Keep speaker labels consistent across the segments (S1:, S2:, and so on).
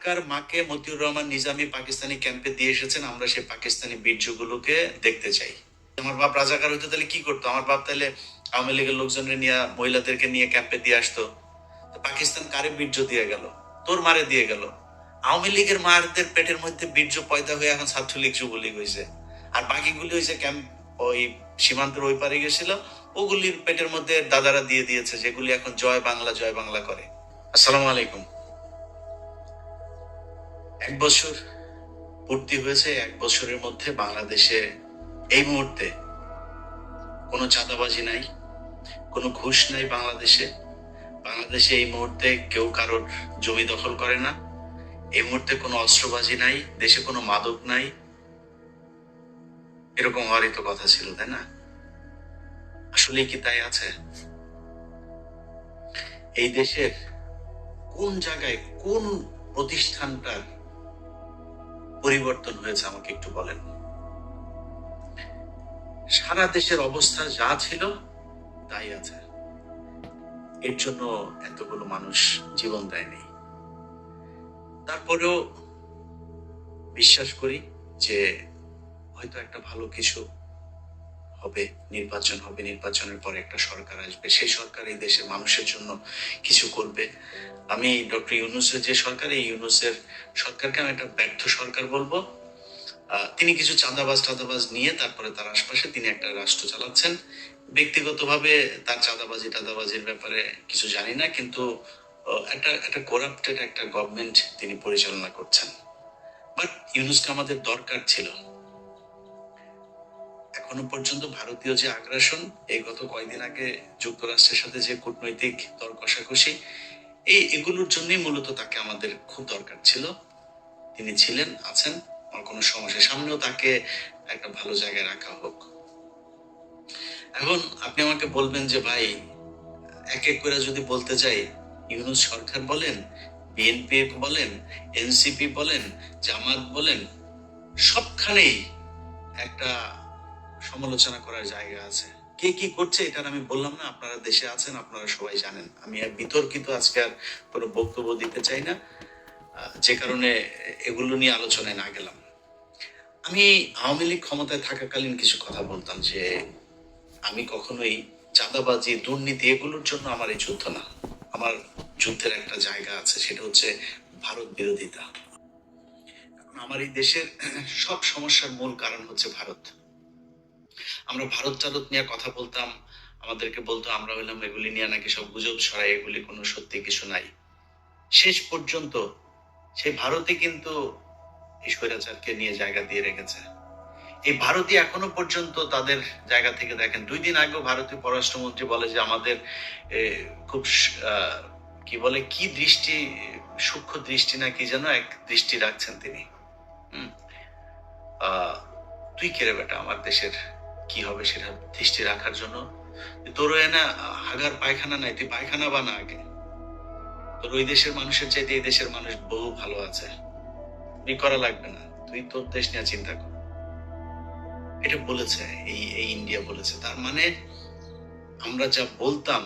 S1: ঢাকার মাকে মতিউর রহমান নিজামী পাকিস্তানি ক্যাম্পে দিয়ে এসেছেন, আমরা সেই পাকিস্তানি বীর্যগুলোকে দেখতে চাই। আমার বাপ রাজাকার হইতো তাহলে কি করতো? আমার বাপ তাহলে আওয়ামী লীগের লোকজনের নিয়ে, মহিলাদেরকে নিয়ে ক্যাম্পে দিয়ে আসতো। পাকিস্তান কারে বীর্য দিয়ে গেল? তোর মারে দিয়ে গেল। আওয়ামী লীগের মারদের পেটের মধ্যে বীর্য পয়দা হয়ে এখন ছাত্রলীগ যুবলীগ হয়েছে, আর বাকিগুলি হয়েছে ক্যাম্প ওই সীমান্তের ওই পারে গেছিল, ওগুলির পেটের মধ্যে দাদারা দিয়ে দিয়েছে, যেগুলি এখন জয় বাংলা করে। আসসালামু আলাইকুম। 1 বছর পূর্তি হয়েছে। 1 বছরের মধ্যে বাংলাদেশে এই মুহূর্তে কোনো চাঁদাবাজি নাই, কোনো ঘুষ নাই। বাংলাদেশে এই মুহূর্তে কেউ কারোর জমি দখল করে না। এই মুহূর্তে কোনো অস্ত্রবাজি নাই, দেশে কোনো মাদক নাই। এরকম হওয়ারই তো কথা ছিল, তাই না? আসলে কি তাই আছে? এই দেশের কোন জায়গায় কোন প্রতিষ্ঠানটার পরিবর্তন হয়েছে আমাকে একটু বলেন। সারা দেশের অবস্থা যা ছিল তাই আছে। এর জন্য এতগুলো মানুষ জীবন দেয়নি। তারপরেও বিশ্বাস করি যে হয়তো একটা ভালো কিছু হবে, নির্বাচন হবে, নির্বাচনের পরে একটা সরকার আসবে, সেই সরকার এই দেশের মানুষের জন্য কিছু করবে। আমি ডক্টর ইউনূসের যে সরকার, এই ইউনূসের সরকারকে আমি একটা ব্যর্থ সরকার বলবো। তিনি কিছু চাঁদাবাজ নিয়ে তারপরে তার আশপাশে তিনি একটা রাষ্ট্র চালাচ্ছেন। ব্যক্তিগতভাবে তার টাদাবাজির ব্যাপারে কিছু জানি না, কিন্তু একটা করাপ্টেড একটা গভর্নমেন্ট তিনি পরিচালনা করছেন। বাট ইউনূসকে আমাদের দরকার ছিল। এখনো পর্যন্ত ভারতীয় যে আগ্রাসন, এই গত কয়েকদিন আগে যুক্তরাষ্ট্রের সাথে যে কূটনৈতিক দর কষাকষি, এগুলোর জন্যই মূলত তাকে আমাদের খুব দরকার ছিল। তিনি ছিলেন, আছেন, আমার কোনো সমস্যা। সামনেও তাকে একটা ভালো জায়গায় রাখা হোক। এখন আপনি আমাকে বলবেন যে ভাই, এক এক করে যদি বলতে যাই, ইউনূস সরকার বলেন, বিএনপি বলেন, এনসিপি বলেন, জামাত বলেন, সবখানেই একটা সমালোচনা করার জায়গা আছে। কে কি করছে এটা আমি বললাম না, আপনারা দেশে আছেন, আপনারা সবাই জানেন। আমি আর বিতর্কিত আজকে আর কোনো বক্তব্য দিতে চাই না, যে কারণে এগুলো নিয়ে আলোচনায় না গেলাম। আমি আওয়ামী লীগ ক্ষমতায় থাকাকালীন কিছু কথা বলতাম যে আমি কখনোই চাঁদাবাজি, দুর্নীতি এগুলোর জন্য আমার এই যুদ্ধ না। আমার যুদ্ধের একটা জায়গা আছে, সেটা হচ্ছে ভারত বিরোধিতা। এখন আমার এই দেশের সব সমস্যার মূল কারণ হচ্ছে ভারত। আমরা ভারত নিয়ে কথা বলতাম, আমাদেরকে বলতো আমরা হইলাম এগুলি নিয়ে নাকি সব গুজব ছড়াই, এগুলি কোনো সত্যি কিছু নাই। শেষ পর্যন্ত সেই ভারতে কিন্তু এই স্বৈরাচারকে নিয়ে জায়গা দিয়ে রেখেছে। এই ভারতীয় এখনো পর্যন্ত তাদের জায়গা থেকে দেখেন, 2 দিন আগেও ভারতীয় পররাষ্ট্রমন্ত্রী বলে যে আমাদের খুব কি বলে, কি দৃষ্টি, সূক্ষ্ম দৃষ্টি না কি যেন এক দৃষ্টি রাখছেন তিনি। তুই কেড়ে বেটা, আমার দেশের কি হবে সেটা দৃষ্টি রাখার জন্য? তোর না হাগার পায়খানা নাই, তুই পায়খানা বানা আগে। তোর ওই দেশের মানুষের চাইতে এই দেশের মানুষ বহু ভালো আছে, তুই করা লাগবে না, তুই তোর দেশ নিয়ে চিন্তা কর। এটা বলেছে এই ইন্ডিয়া বলেছে। তার মানে আমরা যা বলতাম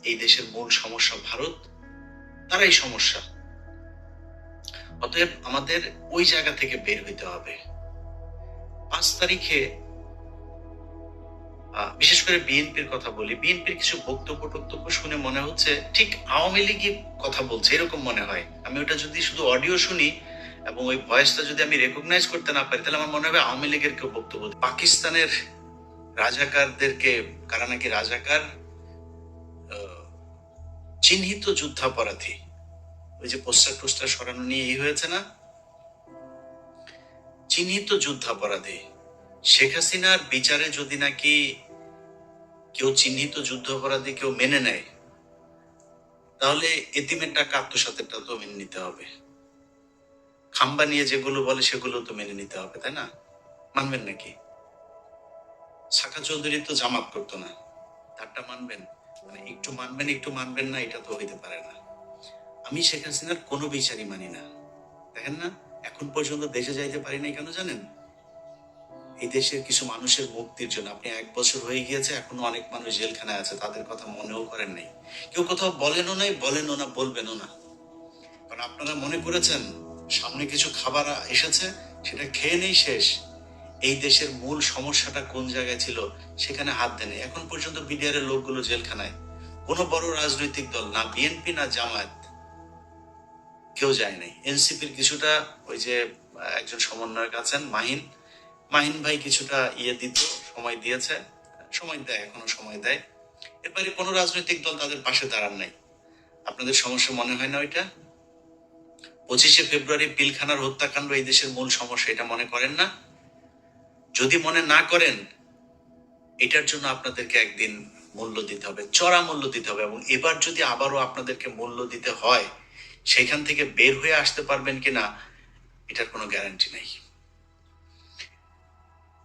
S1: এই দেশের মূল সমস্যা ভারত, তারাই সমস্যা। অতএব আমাদের ওই জায়গা থেকে বের হইতে হবে। 5 তারিখে বিশেষ করে বিএনপির কথা বলি, বিএনপির কিছু বক্তব্য শুনে মনে হচ্ছে ঠিক আওয়ামী লীগই কথা বলছে, এরকম মনে হয়। আমি ওটা যদি শুধু অডিও শুনি এবং ওই ভয়েসটা যদি আমি রেকগনাইজ করতে না পারি, তাহলে আমার মনে হবে আওয়ামী লীগের কেউ বক্তব্য। পাকিস্তানের রাজাকারদেরকে, কারা নাকি রাজাকার, চিহ্নিত যুদ্ধাপরাধী, ওই যে পোস্টার সরানো নিয়ে এই হয়েছে না, চিহ্নিত যুদ্ধাপরাধী। শেখ হাসিনার বিচারে যদি নাকি কেউ চিহ্নিত যুদ্ধাপরাধী কেউ মেনে নেয়, তাহলে এতিমের টাকা আত্মসাতেরটা তো মেনে নিতে হবে। খাম্বা নিয়ে যেগুলো বলে সেগুলো তো মেনে নিতে হবে, তাই না? মানবেন নাকি? সাকা চৌধুরী তো জামাত করতো না, তারটা মানবেন? মানে একটু মানবেন একটু মানবেন না, এটা তো হইতে পারে না। আমি শেখ হাসিনার কোনো বিচারই মানি না। দেখেন না, এখন পর্যন্ত দেশে যাইতে পারি নাই কেন জানেন? এই দেশের কিছু মানুষের মুক্তির জন্য। আপনি 1 বছর হয়ে গিয়েছে, এখনো অনেক মানুষ জেলখানায় আছে, তাদের কথা মনেও করেন নাই। কেউ কোথাও বলেনও নাই, বলেনও না, বলবেনও না। কারণ আপনারা মনে করেছেন সামনে কিছু খাবার এসেছে, সেটা খেয়ে নেই শেষ। এই দেশের মূল সমস্যাটা কোন জায়গায় ছিল সেখানে হাত দেনে। এখন পর্যন্ত বিডিআর এর লোকগুলো জেলখানায়। কোনো বড় রাজনৈতিক দল, না বিএনপি না জামায়াত, কেউ যায় নাই। এনসিপির কিছুটা ওই যে একজন সমন্বয়ক আছেন মাহিন, মাহিন ভাই কিছুটা দিত, সময় দিয়েছে, সময় দেয়, এখনো সময় দেয়। এরপরে কোনো রাজনৈতিক দল তাদের পাশে দাঁড়ান নাই। আপনাদের সমস্যা মনে হয় না ওইটা? 25শে ফেব্রুয়ারি পিলখানার হত্যাকাণ্ড এই দেশের মূল সমস্যা, এটা মনে করেন না? যদি মনে না করেন, এটার জন্য আপনাদেরকে একদিন মূল্য দিতে হবে, চড়া মূল্য দিতে হবে। এবং এবার যদি আবারও আপনাদেরকে মূল্য দিতে হয়, সেখান থেকে বের হয়ে আসতে পারবেন কিনা এটার কোনো গ্যারান্টি নেই।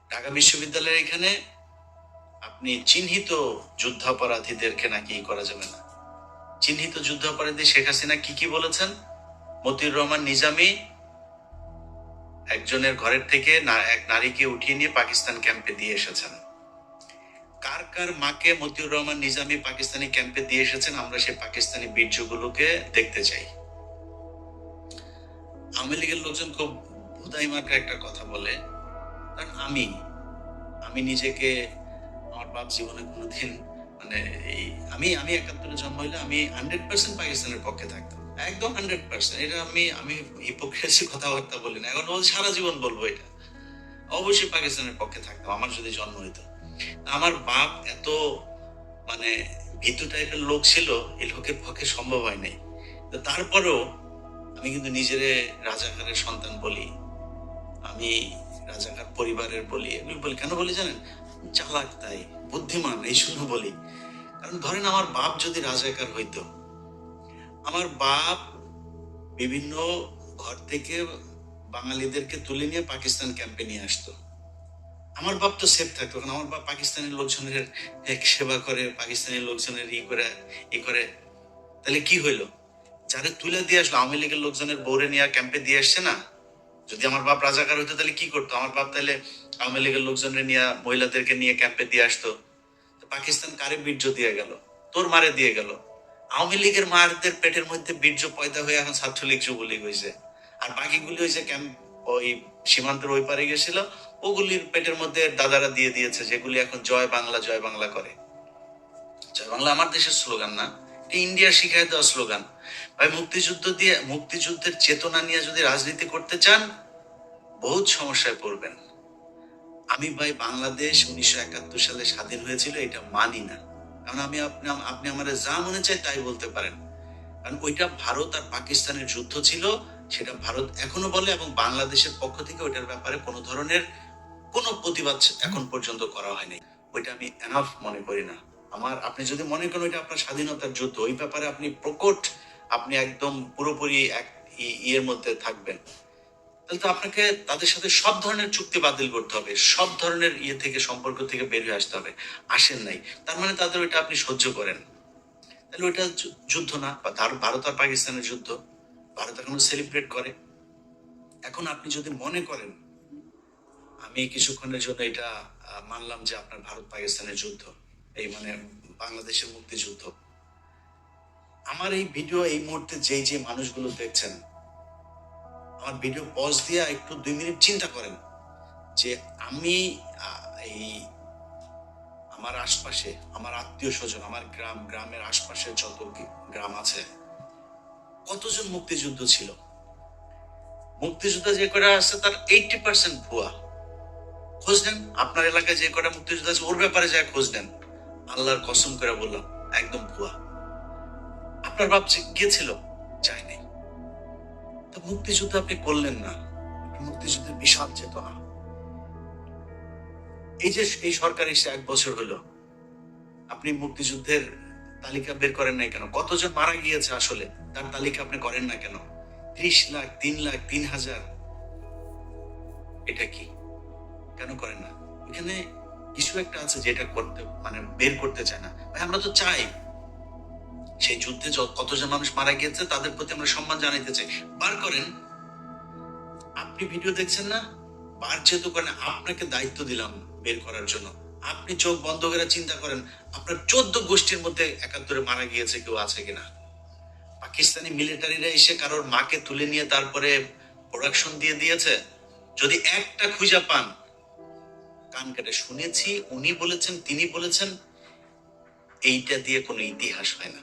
S1: ঢাকা বিশ্ববিদ্যালয়ের এখানে আপনি চিহ্নিত যুদ্ধাপরাধীদেরকে নাকি করা যাবে না। চিহ্নিত যুদ্ধাপরাধী শেখ হাসিনা কি বলেছেন? মতিউর রহমান নিজামী একজনের ঘরের থেকে এক নারীকে উঠিয়ে নিয়ে পাকিস্তান ক্যাম্পে দিয়ে এসেছেন। কার কার মাকে মতিউর রহমান নিজামী পাকিস্তানি ক্যাম্পে দিয়ে এসেছেন, আমরা সেই পাকিস্তানি বীর্যগুলোকে দেখতে চাই। আওয়ামী লীগের লোকজন খুব ভুদাই মার্কা একটা কথা বলে, কারণ আমি নিজেকে, আমার বাপ জীবনে কোনোদিন মানে আমি 71-এ জন্ম হইলে আমি 100% পাকিস্তানের পক্ষে থাকতাম, একদম 100%। এটা আমি হিপোক্রেসি কথাবার্তা বলি না, এখন সারা জীবন বলবো এটা। অবশ্যই পাকিস্তানের পক্ষে থাকতাম আমার যদি জন্ম হইতো। আমার বাপ এত মানে ভীতু টাইপের লোক ছিল, এই লোকের পক্ষে সম্ভব হয় নাই। তারপরেও আমি কিন্তু নিজেরে রাজাকারের সন্তান বলি, আমি রাজাকার পরিবারের বলি। এগুলো বলি কেন বলি জানেন? চালাক, তাই বুদ্ধিমান, এই শুনে বলি। কারণ ধরেন আমার বাপ যদি রাজাকার হইতো, আমার বাপ বিভিন্ন ঘর থেকে বাঙালিদেরকে তুলে নিয়ে পাকিস্তান ক্যাম্পে নিয়ে আসতো, আমার বাপ তো সেফ থাকতো। কারণ আমার বাপ পাকিস্তানি লোকজনের সেবা করে, পাকিস্তানি লোকজনের ই করে। তাহলে কি হইলো? যারা তুলে দিয়ে আসলো, আওয়ামী লীগের লোকজনের বৌরে নিয়ে ক্যাম্পে দিয়ে আসছে না। যদি আমার বাপ রাজাকার হইতো তাহলে কি করতো? আমার বাপ তাহলে আওয়ামী লীগের লোকজনের নিয়ে, মহিলাদেরকে নিয়ে ক্যাম্পে দিয়ে আসতো। পাকিস্তান কারে বীর্য দিয়ে গেল? তোর মারে দিয়ে গেল। আওয়ামী লীগের মারদের পেটের মধ্যে বীর্য পয়দা হয়ে এখন ছাত্রলীগ যুবলীগ হয়েছে। আর বাকিগুলি হয়েছে ওই সীমান্তের ওই পারে গেছিল, ওগুলির পেটের মধ্যে দাদারা দিয়ে দিয়েছে, যেগুলি এখন জয় বাংলা জয় বাংলা করে। জয় বাংলা আমার দেশের স্লোগান না, ইন্ডিয়ার শিখায় দেওয়া স্লোগান। ভাই মুক্তিযুদ্ধের চেতনা নিয়ে যদি রাজনীতি করতে চান, বহুত সমস্যায় পড়বেন। আমি ভাই বাংলাদেশ 1971 সালে স্বাধীন হয়েছিল এটা মানি না। কারণ আপনি আমার যা মনে চায় তাই বলতে পারেন, কারণ ওইটা ভারত আর পাকিস্তানের যুদ্ধ ছিল, সেটা ভারত এখনো বলে। এবং বাংলাদেশের পক্ষ থেকে ওইটার ব্যাপারে কোনো ধরনের কোনো প্রতিবাদ এখন পর্যন্ত করা হয়নি। ওইটা আমি এনাফ মনে করি না। আপনি যদি মনে করেন ওইটা আপনার স্বাধীনতার যুদ্ধ, ওই ব্যাপারে আপনি প্রকট, আপনি একদম পুরোপুরি এক ইয়ের মধ্যে থাকবেন, তাহলে তো আপনাকে তাদের সাথে সব ধরনের চুক্তি বাতিল করতে হবে, সব ধরনের থেকে সম্পর্ক থেকে বের হয়ে আসতে হবে। আসেন নাই, তার মানে তাদের ওইটা আপনি সহ্য করেন। তাহলে ওইটা যুদ্ধ না, বা ভারত আর পাকিস্তানের যুদ্ধ ভারত এখনো সেলিব্রেট করে। এখন আপনি যদি মনে করেন আমি কিছুক্ষণের জন্য এটা মানলাম যে আপনার ভারত পাকিস্তানের যুদ্ধ, এই মানে বাংলাদেশের মুক্তিযুদ্ধ, আমার এই ভিডিও এই মুহূর্তে যে মানুষগুলো দেখছেন, আমার ভিডিও পজ দিয়ে একটু 2 মিনিট চিন্তা করেন যে আমি এই আমার আশপাশে, আমার আত্মীয় স্বজন, আমার গ্রামের আশপাশে যত গ্রাম আছে, কতজন মুক্তিযুদ্ধ ছিল। মুক্তিযোদ্ধা যে কটা আছে তার 80% ভুয়া। খোঁজ নেন, আপনার এলাকায় যে কটা মুক্তিযোদ্ধা আছে ওর ব্যাপারে যা খোঁজ নেন, আল্লাহর কসম করে বললাম একদম ভুয়া। আপনার বাপ গিয়েছিল? যায় নাই। তো মুক্তিযুদ্ধ আপনি করলেন না। মুক্তিযুদ্ধের বিশাল চেতনা, এই যে এই সরকার এসে 1 বছর হলো, আপনি মুক্তিযুদ্ধের তালিকা বের করেন নাই কেন? কতজন মারা গিয়েছে আসলে তার তালিকা আপনি করেন না কেন? 30 লাখ, 3 লাখ, 3,000, এটা কি কেন করেন না? এখানে কিছু একটা আছে যেটা করতে মানে বের করতে চায় না। ভাই আমরা তো চাই সেই যুদ্ধে কতজন মানুষ মারা গিয়েছে তাদের প্রতি আমরা সম্মান জানাইতে চাই, বার করেন। আপনি ভিডিও দেখছেন না, বার যেহেতু করেন, আপনাকে দায়িত্ব দিলাম বের করার জন্য। আপনি চোখ বন্ধ করে চিন্তা করেন আপনার 14 গোষ্ঠীর মধ্যে 71 মারা গিয়েছে কেউ আছে কিনা। পাকিস্তানি মিলিটারিরা এসে কারোর মাকে তুলে নিয়ে তারপরে প্রোডাকশন দিয়ে দিয়েছে, যদি একটা খুঁজে পান কান কেটে শুনেছি, উনি বলেছেন, তিনি বলেছেন, এইটা দিয়ে কোনো ইতিহাস হয় না।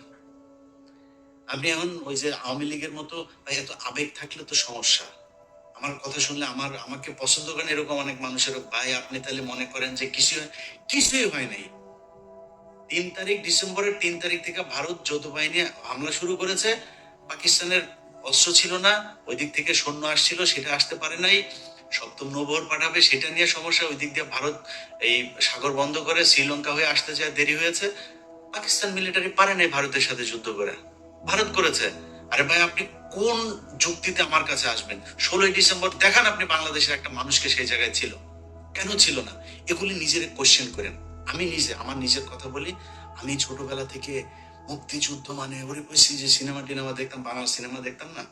S1: আপনি এখন ওই যে আওয়ামী লীগের মতো ভাই এত আবেগ থাকলে তো সমস্যা। আমার কথা শুনলে আমাকে পছন্দ করেন এরকম অনেক মানুষের, ভাই আপনি তাহলে মনে করেন যে কিছুই হয় নাই। 3 তারিখ, ডিসেম্বরের 3 তারিখ থেকে ভারত যৌথ বাহিনী হামলা শুরু করেছে। পাকিস্তানের অস্ত্র ছিল না, ওই দিক থেকে সৈন্য আসছিল, সেটা আসতে পারে নাই। সপ্তম নৌবহর পাঠাবে, সেটা নিয়ে সমস্যা। ওই দিক দিয়ে ভারত এই সাগর বন্ধ করে শ্রীলঙ্কা হয়ে আসতে যায়, দেরি হয়েছে। পাকিস্তান মিলিটারি পারে নাই ভারতের সাথে যুদ্ধ করে, ভারত করেছে। আরে ভাই আপনি কোন যুক্তিতে আমার কাছে আসবেন? 16ই ডিসেম্বর দেখান আপনি বাংলাদেশের একটা মানুষকে সেই জায়গায় ছিল, কেন ছিল না? এগুলি নিজের কোশ্চেন করেন। আমি আমার নিজের কথা বলি, আমি ছোটবেলা থেকে মুক্তিযুদ্ধ মানে ওরে কইছি যে সিনেমা টিনেমা দেখতাম, বাংলা সিনেমা দেখতাম না,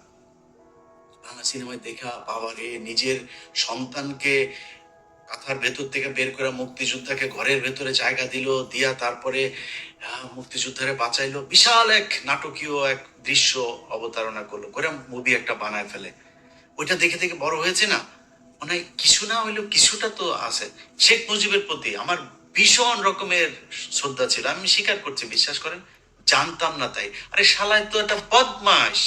S1: বাংলা সিনেমায় দেখা বাবারে নিজের সন্তানকে কাঁথার ভেতর থেকে বের করে মুক্তিযোদ্ধাকে ঘরের ভেতরে জায়গা দিল, দিয়া তারপরে মুক্তিযোদ্ধারে বাঁচাইলো, বিশাল এক নাটকীয় এক দৃশ্য অবতারণা করলো, করে মুভি একটা বানায় ফেলে। ওইটা দেখে দেখে বড় হয়েছে না, মানে কিছু না হইলেও কিছুটা তো আছে। শেখ মুজিবের প্রতি আমার ভীষণ রকমের শ্রদ্ধা ছিল, আমি স্বীকার করছি, বিশ্বাস করেন জানতাম না তাই। আরে শালায় তো একটা বদমাস,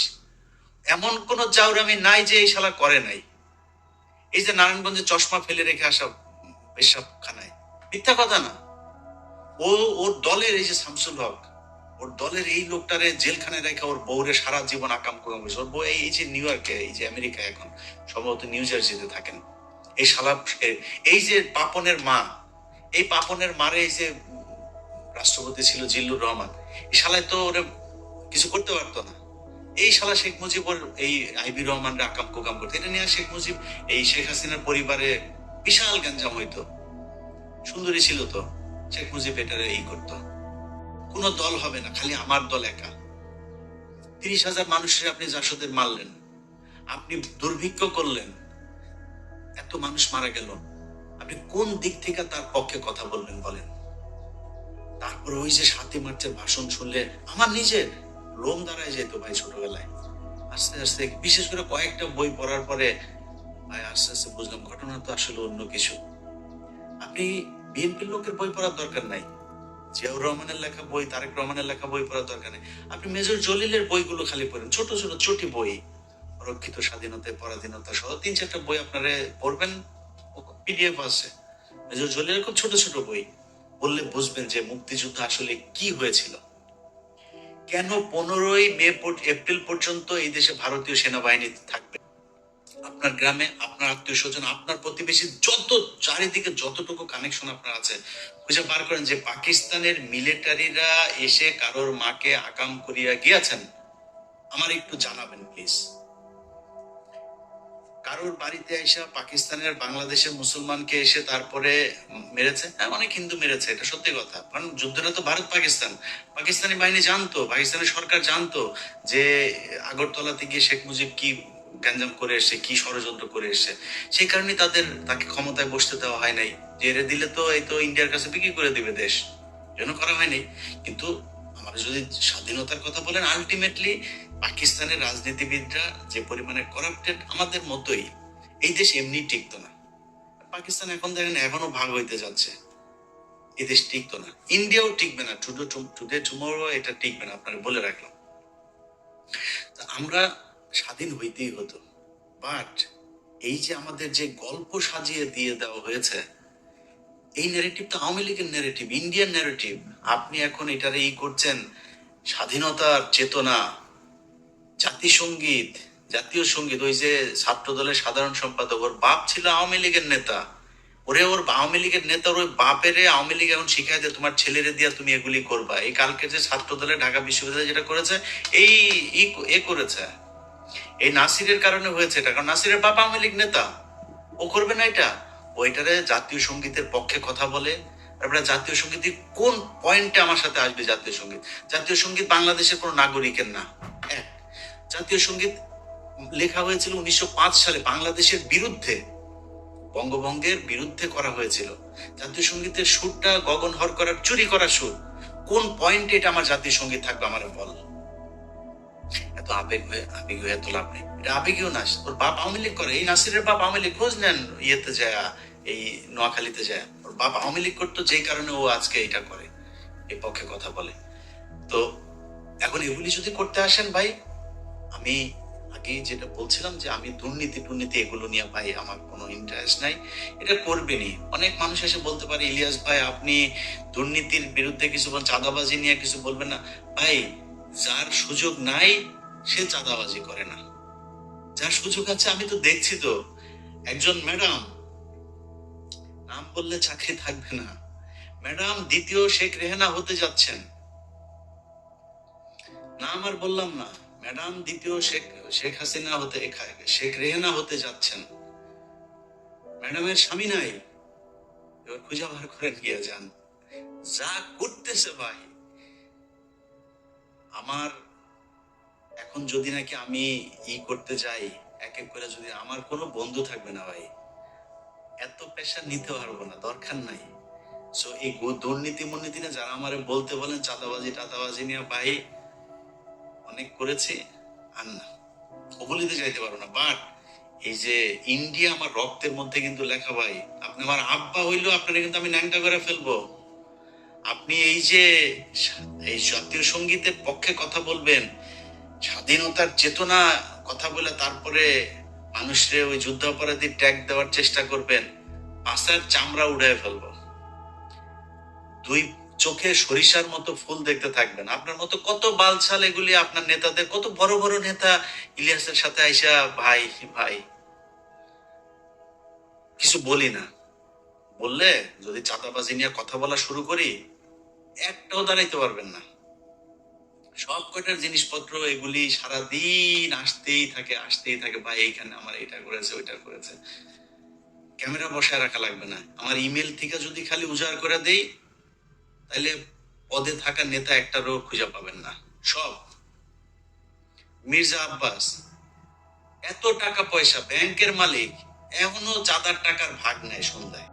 S1: এমন কোন জাউরামি নাই যে এই শালা করে নাই। এই যে নারায়ণগঞ্জে চশমা ফেলে রেখে আসা পেশাবখানায়, মিথ্যা কথা না। ও ওর দলের এই যে শামসুল হক, ওর দলের এই লোকটারে জেলখানায় রেখে ওর বউরে সারা জীবন আকাম কুকাম করেছে। ওর বউ এই যে নিউ ইয়র্কে, এই যে আমেরিকায় এখন সম্ভবত নিউ জার্সিতে থাকেন। এই শালা এই যে পাপনের মা, এই পাপনের মারে এই যে রাষ্ট্রপতি ছিল জিল্লুর রহমান, এই শালায় তো ওরে কিছু করতে পারতো না। এই শালা শেখ মুজিব ওর এই আইবি রহমানরা আকাম কুকাম করতো, এটা নিয়ে শেখ মুজিব এই শেখ হাসিনার পরিবারে বিশাল গ্যাঞ্জাম হইতো। সুন্দরী ছিল তো, শেখ মুজিব এটারে এই করতো। কোন দল হবে না, খালি আমার দল একা। 30,000 মানুষের আপনি জাসদের মারলেন, আপনি দুর্ভিক্ষ করলেন, এত মানুষ মারা গেল, আপনি কোন দিক থেকে তার পক্ষে কথা বলবেন বলেন? তারপর ওই যে 7ই মার্চের ভাষণ শুনলে আমার নিজের লোম দাঁড়ায় যেত ভাই ছোটবেলায়। আস্তে আস্তে বিশেষ করে কয়েকটা বই পড়ার পরে ভাই আস্তে আস্তে বুঝলাম ঘটনা তো আসলে অন্য কিছু। আপনি বিএনপির লোকের বই পড়ার দরকার নাই, জিয়াউর রহমানের লেখা বই, তারেক রহমানের লেখা বই পড়ার দরকার নেই। আপনি মেজর জলিলের বইগুলো খালি পড়েন, ছোট ছোট চটি বই, অরক্ষিত স্বাধীনতা পরাধীনতা সহ 3-4টা বই আপনারা পড়বেন, পিডিএফ আছে মেজর জলিলের, খুব ছোট ছোট বই। বললে বুঝবেন যে মুক্তিযুদ্ধ আসলে কি হয়েছিল, কেন 15ই মে এপ্রিল পর্যন্ত এই দেশে ভারতীয় সেনাবাহিনী থাকবে। আপনার গ্রামে আপনার আত্মীয় স্বজন, আপনার প্রতিবেশী, যত চারিদিকে যতটুকু কানেকশন আপনার আছে খুঁজে বার করেন যে পাকিস্তানের মিলিটারিরা এসে কারোর মাকে আকাম করিয়া গিয়েছেন, আমার একটু জানাবেন প্লিজ। কারোর বাড়িতে এসে পাকিস্তানের বাংলাদেশের মুসলমানকে এসে তারপরে মেরেছে? হ্যাঁ, অনেক হিন্দু মেরেছে, এটা সত্যি কথা। কারণ যুদ্ধটা তো ভারত পাকিস্তান, পাকিস্তানি বাহিনী জানতো, পাকিস্তানের সরকার জানতো যে আগরতলাতে গিয়ে শেখ মুজিব কি গ্যাঞ্জাম করে এসছে, কি ষড়যন্ত্র করে এসছে। সেই কারণে তাকে ক্ষমতায় বসতে দেওয়া হয় নাই। জেরে দিলে তো এই তো ইন্ডিয়ার কাছে বিক্রি করে দিবে দেশ, জন্য করা হয়নি। কিন্তু আমরা যদি স্বাধীনতার কথা বলেন, আলটিমেটলি পাকিস্তানের রাজনীতিবিদরা যে পরিমাণে করাপ্টেড, আমাদের মতোই, এই দেশ এমনি টিকতো না। পাকিস্তান এখন দেখেন এখনো ভাগ হইতে যাচ্ছে, এই দেশ টিকতো না, ইন্ডিয়াও টিকবে না, টুডে টুমরো এটা টিকবে না, আপনারা বলে রাখলাম। আমরা স্বাধীন হইতেই হতো, বাট এই যে আমাদের যে গল্প সাজিয়ে দিয়ে দেওয়া হয়েছে, এই ন্যারেটিভ তো আওয়ামী লীগের ন্যারেটিভ, ইন্ডিয়ান ন্যারেটিভ। আপনি এখন এটার এই করছেন স্বাধীনতার চেতনা, জাতিসঙ্গীত, জাতীয় সঙ্গীত। ওই যে ছাত্র দলের সাধারণ সম্পাদক, ওর বাপ ছিল আওয়ামী লীগের নেতা, ওর আওয়ামী লীগের নেতার ওই বাপেরে আওয়ামী লীগ এখন শিখাই দেয় তোমার ছেলেরে দিয়া তুমি এগুলি করবা। এই কালকে যে ছাত্র দলে ঢাকা বিশ্ববিদ্যালয় যেটা করেছে, এই করেছে, এই নাসিরের কারণে হয়েছে এটা, কারণ নাসিরের বাপ আওয়ামী লীগ নেতা, ও করবে না এটা। ওইটারে জাতীয় সঙ্গীতের পক্ষে কথা বলে। তারপরে জাতীয় সঙ্গীত কোন পয়েন্টে আমার সাথে আসবে? জাতীয় সঙ্গীত বাংলাদেশের কোন নাগরিকের না। এক, জাতীয় সঙ্গীত লেখা হয়েছিল 1905 সালে বাংলাদেশের বিরুদ্ধে, বঙ্গভঙ্গের বিরুদ্ধে করা হয়েছিল। জাতীয় সঙ্গীতের সুরটা গগন হর করার, চুরি করা সুর। কোন পয়েন্টে এটা আমার জাতীয় সঙ্গীত থাকবে আমার বল? এত এত আবেগ হয়ে এত লাভ নেই। এটা আবেগীয় না, ওর বাপ আওয়ামী লীগ করে। এই নাসিরের বাপ আওয়ামী লীগ, খোঁজ নেন ইয়েতে যায়, এই নোয়াখালীতে যায়। ওর বাপ আওয়ামী লীগ করতো, যেই কারণে ও আজকে এটা করে, এই পক্ষে কথা বলে। তো এখন এগুলি যদি করতে আসেন ভাই, আমি আগেই যেটা বলছিলাম যে আমি দুর্নীতি এগুলো নিয়ে ভাই আমার কোনো ইন্টারেস্ট নাই। এটা করবেনই। অনেক মানুষ এসে বলতে পারে, ইলিয়াস ভাই আপনি দুর্নীতির বিরুদ্ধে কিছু বলেন, চাঁদাবাজি নিয়ে কিছু বলবেন না। ভাই, যার সুযোগ নাই সে চাঁদাবাজি করে না, যার সুযোগ আছে, আমি তো দেখছি তো। একজন ম্যাডাম, নাম বললে চাকরি থাকবে না, ম্যাডাম দ্বিতীয় শেখ রেহানা হতে যাচ্ছেন। নাম আর বললাম না, ম্যাডাম দ্বিতীয় শেখ হাসিনা হতে, শেখ রেহানা হতে যাচ্ছেন। ম্যাডামের স্বামী নাই, এবার খুঁজে বার করেন গিয়ে যান। যা করতেছে ভাই, আমার এখন যদি নাকি আমি করতে যাই, এক এক করে, যদি আমার কোনো বন্ধু থাকবে না ভাই, এত প্রেশার নিতে পারবো না, দরকার নাই। সো এই দুর্নীতি মুর্নীতি না, যারা আমারে বলতে বলেন চাঁদাবাজি টাদাবাজি নিয়ে, ভাই অনেক করেছি, আর না, ওগুলিতে যাইতে পারবো না। বাট এই যে ইন্ডিয়া আমার রক্তের মধ্যে কিন্তু লেখা ভাই। আপনি আমার আব্বা হইলেও আপনারা কিন্তু আমি ন্যাংটা করে ফেলবো। আপনি এই যে এই জাতীয় সঙ্গীতের পক্ষে কথা বলবেন, স্বাধীনতার চেতনা কথা বলে তারপরে মানুষরে ওই যুদ্ধাপরাধী ট্যাগ দেওয়ার চেষ্টা করবেন, পাশার চামড়া উড়ায় ফেলবো। দুই চোখে সরিষার মতো ফুল দেখতে থাকবেন। আপনার মতো কত বালছাল এগুলি, আপনার নেতাদের, কত বড় বড় নেতা ইলিয়াসের সাথে আইসা ভাই ভাই কিছু বলি না, বললে যদি চাঁদাবাজি নিয়ে কথা বলা শুরু করি, একটাও দাঁড়াইতে পারবেন না। সব কটার জিনিসপত্র এগুলি সারাদিন আসতেই থাকে ভাই, এইখানে আমার এটা করেছে ওইটা করেছে। ক্যামেরা বসায় রাখা লাগবে না, আমার ইমেল থেকে যদি খালি উজাড় করে দেই, তাহলে পদে থাকা নেতা একটারও খুঁজে পাবেন না। সব মির্জা আব্বাস, এত টাকা পয়সা, ব্যাংকের মালিক, এখনো চাঁদার টাকার ভাগ নেয় সন্ধ্যায়।